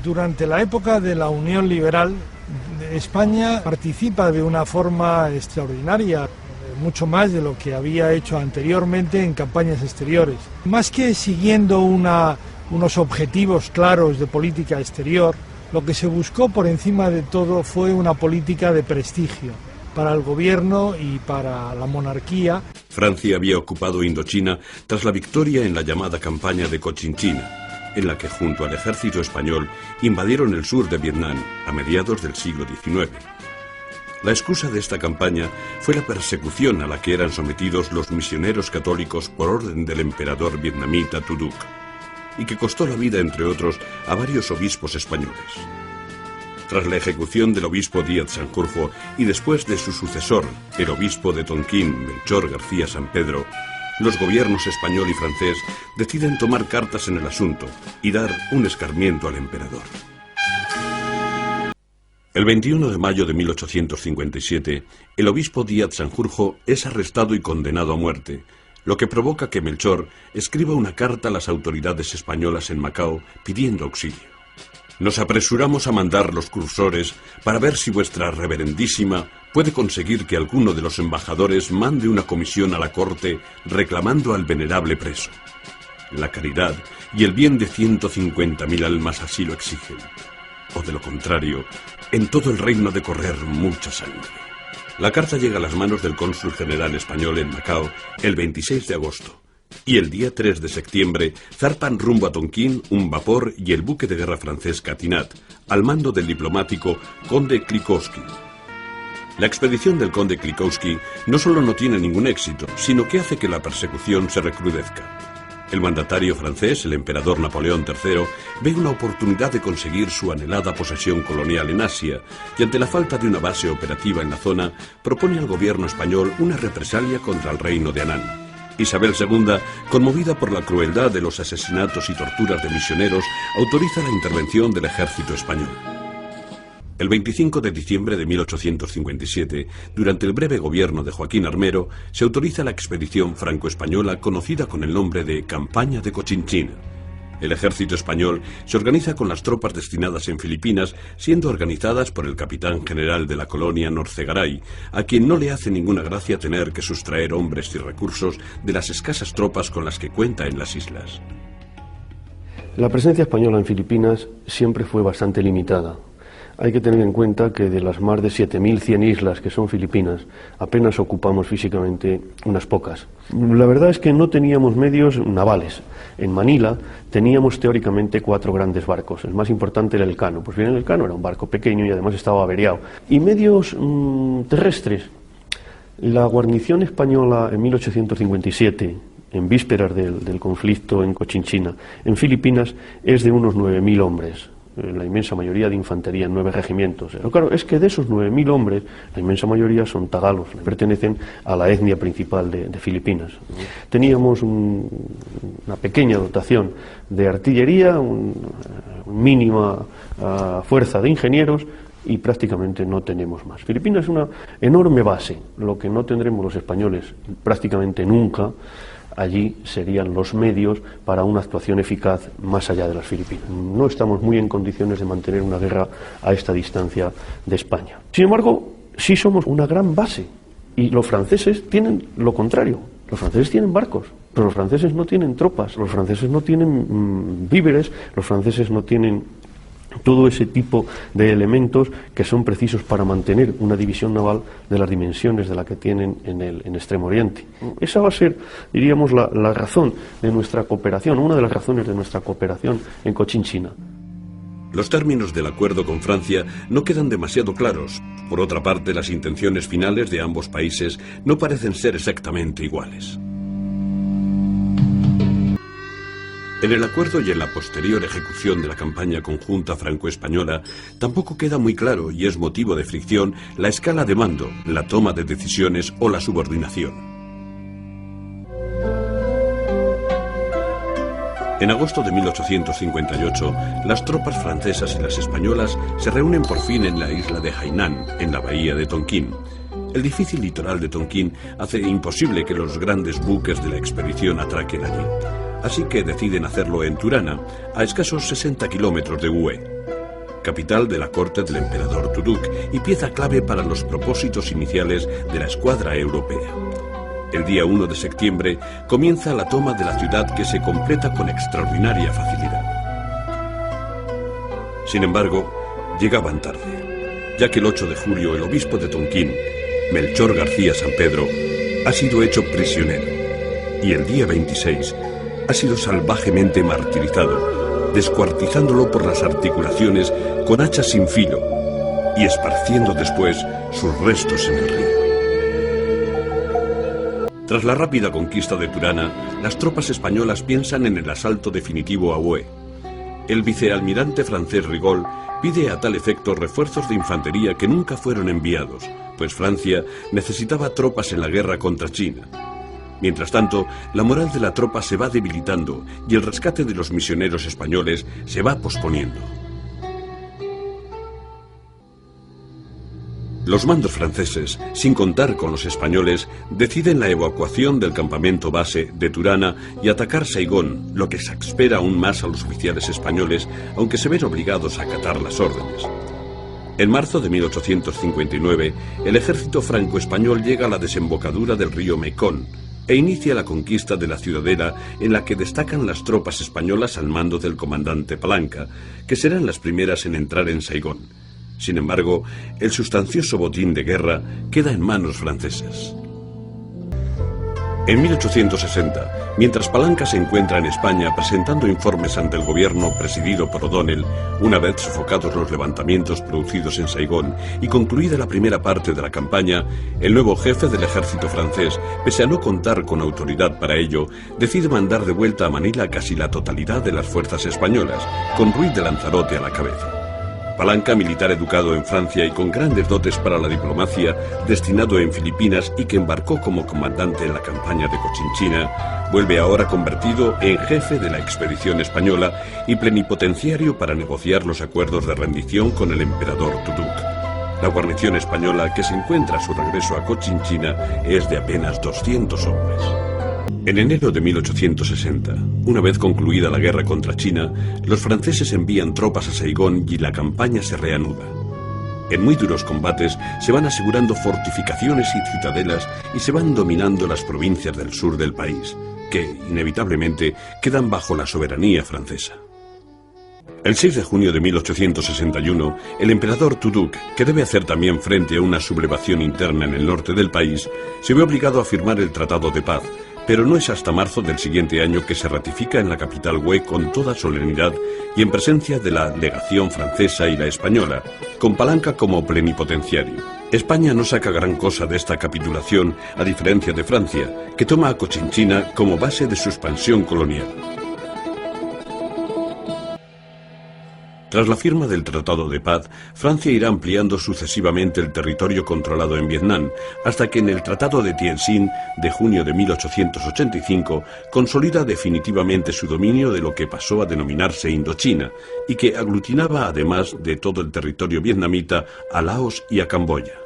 Durante la época de la Unión Liberal, España participa de una forma extraordinaria, mucho más de lo que había hecho anteriormente en campañas exteriores. Más que siguiendo unos objetivos claros de política exterior, lo que se buscó por encima de todo fue una política de prestigio para el gobierno y para la monarquía. Francia había ocupado Indochina tras la victoria en la llamada campaña de Cochinchina, en la que junto al ejército español invadieron el sur de Vietnam a mediados del siglo XIX. La excusa de esta campaña fue la persecución a la que eran sometidos los misioneros católicos por orden del emperador vietnamita Tu Duc, y que costó la vida, entre otros, a varios obispos españoles. Tras la ejecución del obispo Díaz Sanjurjo y después de su sucesor, el obispo de Tonquín, Melchor García San Pedro, los gobiernos español y francés deciden tomar cartas en el asunto y dar un escarmiento al emperador. El 21 de mayo de 1857, el obispo Díaz Sanjurjo es arrestado y condenado a muerte, lo que provoca que Melchor escriba una carta a las autoridades españolas en Macao pidiendo auxilio. Nos apresuramos a mandar los cursores para ver si vuestra reverendísima puede conseguir que alguno de los embajadores mande una comisión a la corte reclamando al venerable preso. La caridad y el bien de 150.000 almas así lo exigen. O de lo contrario, en todo el reino ha de correr mucha sangre. La carta llega a las manos del cónsul general español en Macao el 26 de agosto. Y el día 3 de septiembre zarpan rumbo a Tonquín un vapor y el buque de guerra francés Catinat, al mando del diplomático conde Krikowski. La expedición del conde Krikowski no solo no tiene ningún éxito, sino que hace que la persecución se recrudezca. El mandatario francés, el emperador Napoleón III, ve una oportunidad de conseguir su anhelada posesión colonial en Asia y ante la falta de una base operativa en la zona, propone al gobierno español una represalia contra el reino de Anán. Isabel II, conmovida por la crueldad de los asesinatos y torturas de misioneros, autoriza la intervención del ejército español. El 25 de diciembre de 1857, durante el breve gobierno de Joaquín Armero, se autoriza la expedición franco-española conocida con el nombre de Campaña de Cochinchina. El ejército español se organiza con las tropas destinadas en Filipinas, siendo organizadas por el capitán general de la colonia Norcegaray, a quien no le hace ninguna gracia tener que sustraer hombres y recursos de las escasas tropas con las que cuenta en las islas. La presencia española en Filipinas siempre fue bastante limitada. Hay que tener en cuenta que de las más de 7.100 islas que son Filipinas, apenas ocupamos físicamente unas pocas. La verdad es que no teníamos medios navales. En Manila teníamos teóricamente 4 grandes barcos. El más importante era el Cano. Pues bien, el Cano era un barco pequeño y además estaba averiado. Y medios terrestres. La guarnición española en 1857, en vísperas del conflicto en Cochinchina, en Filipinas, es de unos 9.000 hombres. La inmensa mayoría de infantería en 9 regimientos. Pero claro, es que de esos 9.000 hombres, la inmensa mayoría son tagalos, pertenecen a la etnia principal de Filipinas. Teníamos una pequeña dotación de artillería, una mínima fuerza de ingenieros y prácticamente no tenemos más. Filipinas es una enorme base, lo que no tendremos los españoles prácticamente nunca. Allí serían los medios para una actuación eficaz más allá de las Filipinas. No estamos muy en condiciones de mantener una guerra a esta distancia de España. Sin embargo, sí somos una gran base y los franceses tienen lo contrario. Los franceses tienen barcos, pero los franceses no tienen tropas, los franceses no tienen víveres, los franceses no tienen todo ese tipo de elementos que son precisos para mantener una división naval de las dimensiones de la que tienen en Extremo Oriente. Esa va a ser, diríamos, la razón de nuestra cooperación, una de las razones de nuestra cooperación en Cochinchina. Los términos del acuerdo con Francia no quedan demasiado claros. Por otra parte, las intenciones finales de ambos países no parecen ser exactamente iguales. En el acuerdo y en la posterior ejecución de la campaña conjunta franco-española tampoco queda muy claro y es motivo de fricción la escala de mando, la toma de decisiones o la subordinación. En agosto de 1858, las tropas francesas y las españolas se reúnen por fin en la isla de Hainan, en la bahía de Tonquín. El difícil litoral de Tonquín hace imposible que los grandes buques de la expedición atraquen allí. Así que deciden hacerlo en Turana, a escasos 60 kilómetros de Hue. capital de la corte del emperador Tuduk y pieza clave para los propósitos iniciales de la escuadra europea. El día 1 de septiembre comienza la toma de la ciudad, que se completa con extraordinaria facilidad. Sin embargo, llegaban tarde, ya que el 8 de julio el obispo de Tonquín, Melchor García San Pedro, ha sido hecho prisionero y el día 26 ha sido salvajemente martirizado, descuartizándolo por las articulaciones con hachas sin filo y esparciendo después sus restos en el río. Tras la rápida conquista de Turana, las tropas españolas piensan en el asalto definitivo a Hue. El vicealmirante francés Rigaud pide a tal efecto refuerzos de infantería que nunca fueron enviados, pues Francia necesitaba tropas en la guerra contra China. Mientras tanto, la moral de la tropa se va debilitando y el rescate de los misioneros españoles se va posponiendo. Los mandos franceses, sin contar con los españoles, deciden la evacuación del campamento base de Turana y atacar Saigón, lo que exaspera aún más a los oficiales españoles, aunque se ven obligados a acatar las órdenes. En marzo de 1859, el ejército franco-español llega a la desembocadura del río Mekong e inicia la conquista de la ciudadela, en la que destacan las tropas españolas al mando del comandante Palanca, que serán las primeras en entrar en Saigón. Sin embargo, el sustancioso botín de guerra queda en manos francesas. En 1860, mientras Palanca se encuentra en España presentando informes ante el gobierno presidido por O'Donnell, una vez sofocados los levantamientos producidos en Saigón y concluida la primera parte de la campaña, el nuevo jefe del ejército francés, pese a no contar con autoridad para ello, decide mandar de vuelta a Manila casi la totalidad de las fuerzas españolas, con Ruiz de Lanzarote a la cabeza. Palanca, militar educado en Francia y con grandes dotes para la diplomacia, destinado en Filipinas y que embarcó como comandante en la campaña de Cochinchina, vuelve ahora convertido en jefe de la expedición española y plenipotenciario para negociar los acuerdos de rendición con el emperador Tuduk. La guarnición española que se encuentra a su regreso a Cochinchina es de apenas 200 hombres. En enero de 1860, una vez concluida la guerra contra China, los franceses envían tropas a Saigón y la campaña se reanuda. En muy duros combates se van asegurando fortificaciones y citadelas y se van dominando las provincias del sur del país, que, inevitablemente, quedan bajo la soberanía francesa. El 6 de junio de 1861, el emperador Tuduk, que debe hacer también frente a una sublevación interna en el norte del país, se ve obligado a firmar el Tratado de Paz, pero no es hasta marzo del siguiente año que se ratifica en la capital Hue con toda solemnidad y en presencia de la legación francesa y la española, con Palanca como plenipotenciario. España no saca gran cosa de esta capitulación, a diferencia de Francia, que toma a Cochinchina como base de su expansión colonial. Tras la firma del Tratado de Paz, Francia irá ampliando sucesivamente el territorio controlado en Vietnam, hasta que en el Tratado de Tientsin de junio de 1885 consolida definitivamente su dominio de lo que pasó a denominarse Indochina, y que aglutinaba además de todo el territorio vietnamita a Laos y a Camboya.